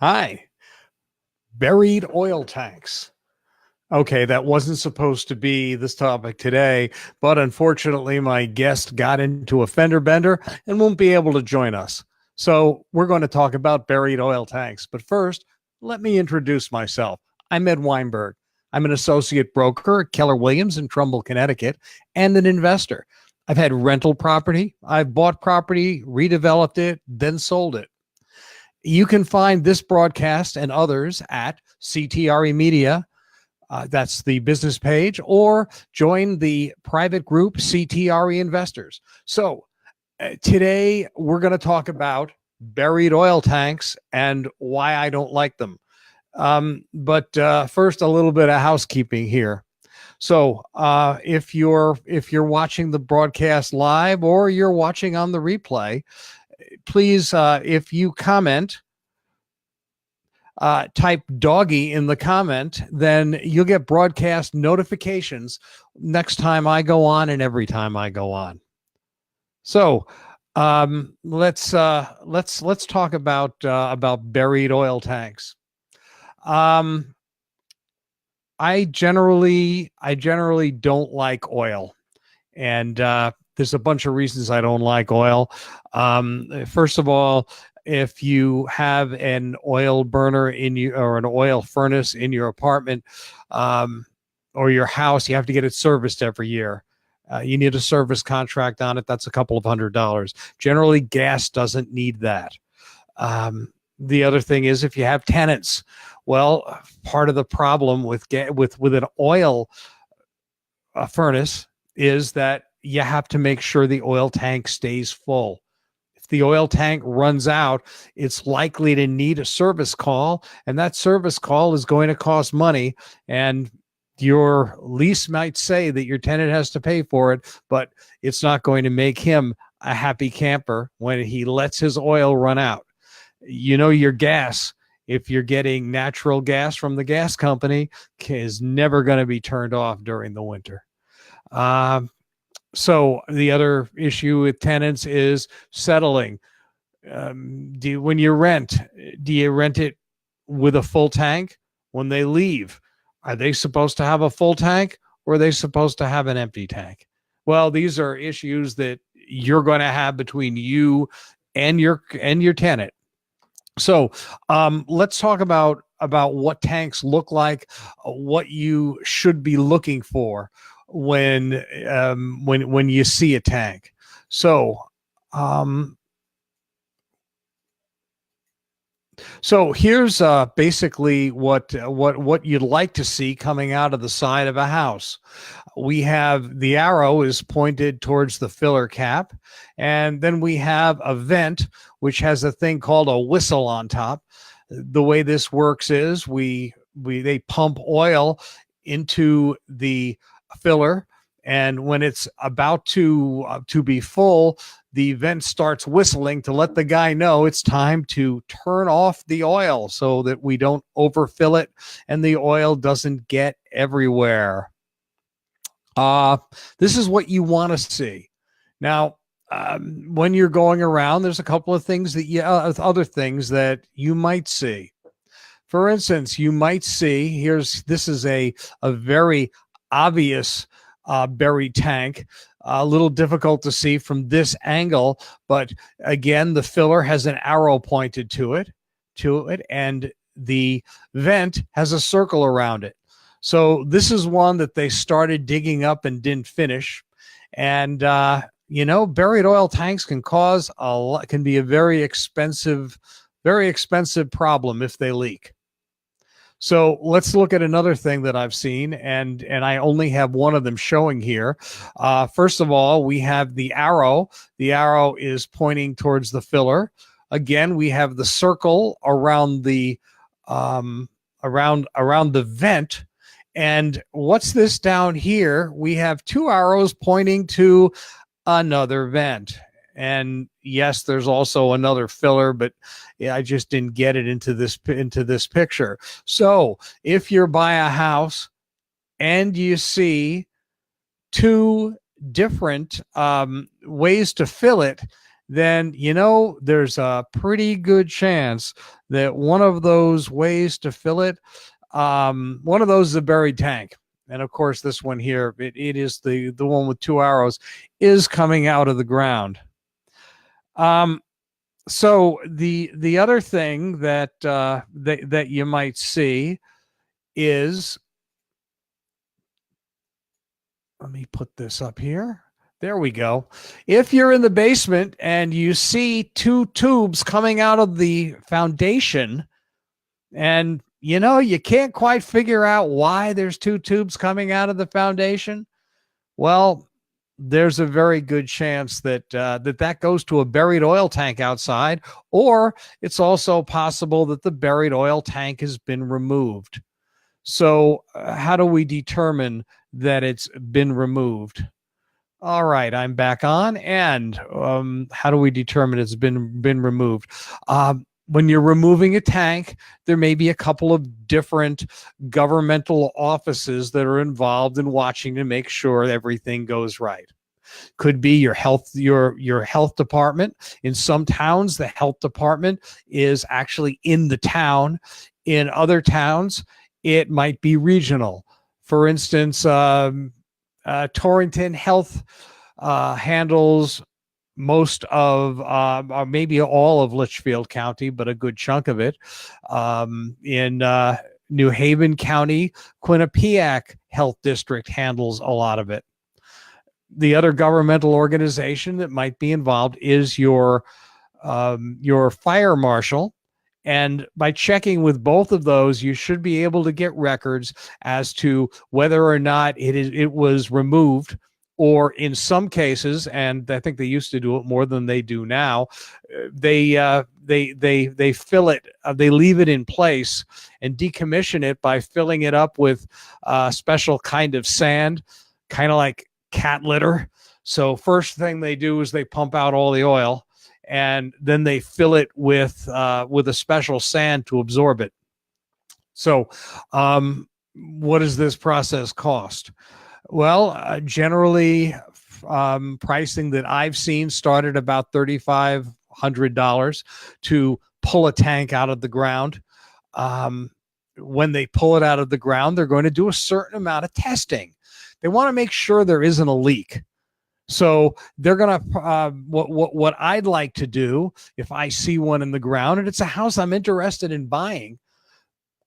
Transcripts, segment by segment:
Hi, buried oil tanks. Okay, that wasn't supposed to be this topic today, but unfortunately, my guest got into a fender bender and won't be able to join us. So, we're going to talk about buried oil tanks. But first, let me introduce myself. I'm Ed Weinberg. I'm an associate broker at Keller Williams in Trumbull, Connecticut, and an investor. I've had rental property, I've bought property, redeveloped it, then sold it. You can find this broadcast and others at CTRE Media. That's the business page, or join the private group CTRE Investors. So today we're going to talk about buried oil tanks and why I don't like them. But first, a little bit of housekeeping here. So if you're watching the broadcast live or you're watching on the replay, please, if you comment, type doggy in the comment, then you'll get broadcast notifications next time I go on and every time I go on. So let's talk about buried oil tanks. I generally don't like oil, and there's a bunch of reasons I don't like oil. First of all, if you have an oil burner in you or an oil furnace in your apartment or your house, you have to get it serviced every year. You need a service contract on it. That's a couple of $100s. Generally, gas doesn't need that. The other thing is if you have tenants, well, part of the problem with an oil furnace is that you have to make sure the oil tank stays full. The oil tank runs out, it's likely to need a service call, and that service call is going to cost money. And your lease might say that your tenant has to pay for it, but it's not going to make him a happy camper when he lets his oil run out. You know, your gas, if you're getting natural gas from the gas company, is never going to be turned off during the winter. So the other issue with tenants is settling. When you rent, do you rent it with a full tank? When they leave, are they supposed to have a full tank or are they supposed to have an empty tank? Well, these are issues that you're going to have between you and your tenant. So let's talk about what tanks look like, what you should be looking for when you see a tank. So here's basically what you'd like to see coming out of the side of a house. We have the arrow is pointed towards the filler cap, and then we have a vent which has a thing called a whistle on top. The way this works is they pump oil into the filler, and when it's about to be full, the vent starts whistling to let the guy know it's time to turn off the oil so that we don't overfill it and the oil doesn't get everywhere. This is what you want to see. Now, when you're going around, there's a couple of things other things that you might see. For instance, you might see this is a very obvious buried tank. A little difficult to see from this angle, but again, the filler has an arrow pointed to it, and the vent has a circle around it. So this is one that they started digging up and didn't finish. And buried oil tanks can be a very expensive problem if they leak. So let's look at another thing that I've seen, and I only have one of them showing here. First of all, we have the arrow. The arrow is pointing towards the filler. Again, we have the circle around the around the vent. And what's this down here? We have two arrows pointing to another vent. And yes, there's also another filler, but I just didn't get it into this picture. So if you're by a house and you see two different ways to fill it, then there's a pretty good chance that one of those ways to fill it, one of those is a buried tank. And of course, this one here, it is the one with two arrows, is coming out of the ground. So the other thing that that you might see is, let me put this up here. There we go. If you're in the basement and you see two tubes coming out of the foundation, and you can't quite figure out why there's two tubes coming out of the foundation, well, there's a very good chance that that goes to a buried oil tank outside, or it's also possible that the buried oil tank has been removed. So how do we determine that it's been removed? All right, I'm back on. And how do we determine it's been removed? When you're removing a tank, there may be a couple of different governmental offices that are involved in watching to make sure everything goes right. Could be your health department. In some towns, the health department is actually in the town. In other towns, it might be regional. For instance, Torrington Health handles most of, maybe all of Litchfield County, but a good chunk of it. In New Haven County, Quinnipiac Health District handles a lot of it. The other governmental organization that might be involved is your fire marshal. And by checking with both of those, you should be able to get records as to whether or not it was removed, or in some cases, and I think they used to do it more than they do now, they fill it, they leave it in place and decommission it by filling it up with a special kind of sand, kind of like cat litter. So first thing they do is they pump out all the oil, and then they fill it with a special sand to absorb it. So what does this process cost? Well, generally, pricing that I've seen started about $3,500 to pull a tank out of the ground. When they pull it out of the ground, they're going to do a certain amount of testing. They want to make sure there isn't a leak. So they're going to, what I'd like to do if I see one in the ground and it's a house I'm interested in buying,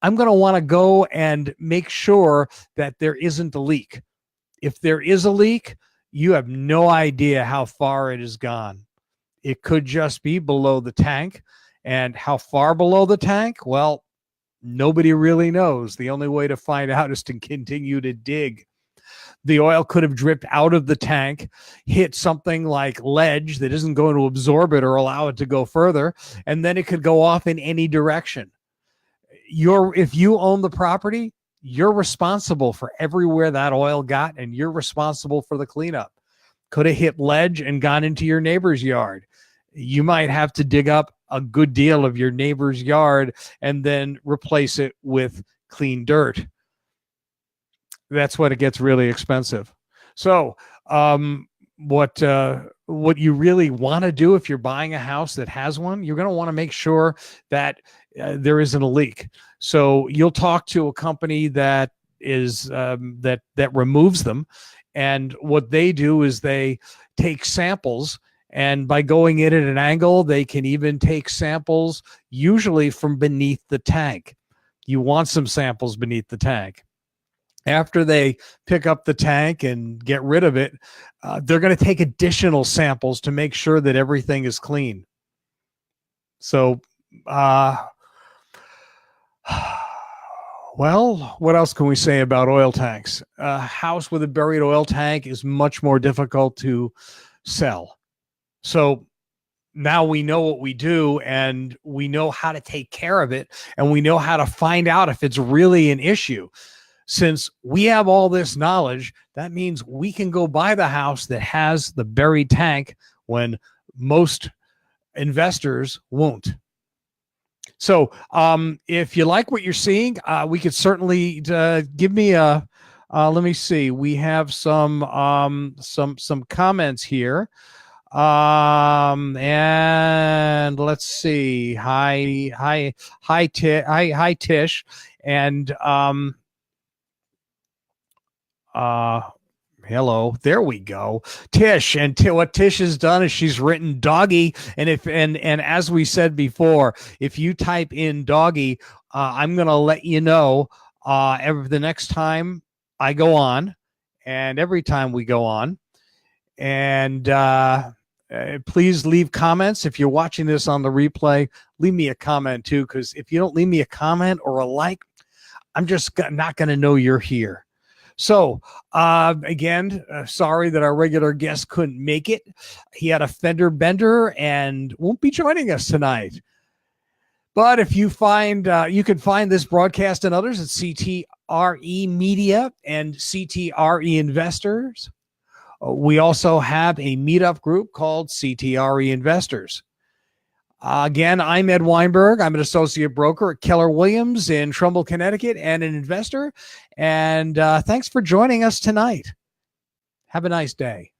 I'm going to want to go and make sure that there isn't a leak. If there is a leak, you have no idea how far it has gone. It could just be below the tank. And how far below the tank? Well, nobody really knows. The only way to find out is to continue to dig. The oil could have dripped out of the tank, hit something like ledge that isn't going to absorb it or allow it to go further, and then it could go off in any direction. If you own the property, you're responsible for everywhere that oil got, and you're responsible for the cleanup. Could have hit ledge and gone into your neighbor's yard. You might have to dig up a good deal of your neighbor's yard and then replace it with clean dirt. That's when it gets really expensive. So what you really want to do if you're buying a house that has one, you're going to want to make sure that there isn't a leak. So you'll talk to a company that is that removes them, and what they do is they take samples, and by going in at an angle, they can even take samples usually from beneath the tank. You want some samples beneath the tank. After they pick up the tank and get rid of it, they're going to take additional samples to make sure that everything is clean. So, well, what else can we say about oil tanks? A house with a buried oil tank is much more difficult to sell. So now we know what we do, and we know how to take care of it, and we know how to find out if it's really an issue. Since we have all this knowledge, that means we can go buy the house that has the buried tank when most investors won't. So if you like what you're seeing, we could certainly give me a, let me see. We have some comments here. And let's see. Hi, Tish. And uh hello, there we go, Tish. And what Tish has done is she's written doggy, and if and as we said before, if you type in doggy, I'm gonna let you know every the next time I go on, and every time we go on. And please leave comments. If you're watching this on the replay, leave me a comment too, because if you don't leave me a comment or a like, I'm just not going to know you're here. So again, sorry that our regular guest couldn't make it. He had a fender bender and won't be joining us tonight. But if you find, you can find this broadcast and others at CTRE Media and CTRE Investors. We also have a meetup group called CTRE Investors. Again, I'm Ed Weinberg. I'm an associate broker at Keller Williams in Trumbull, Connecticut, and an investor. And thanks for joining us tonight. Have a nice day.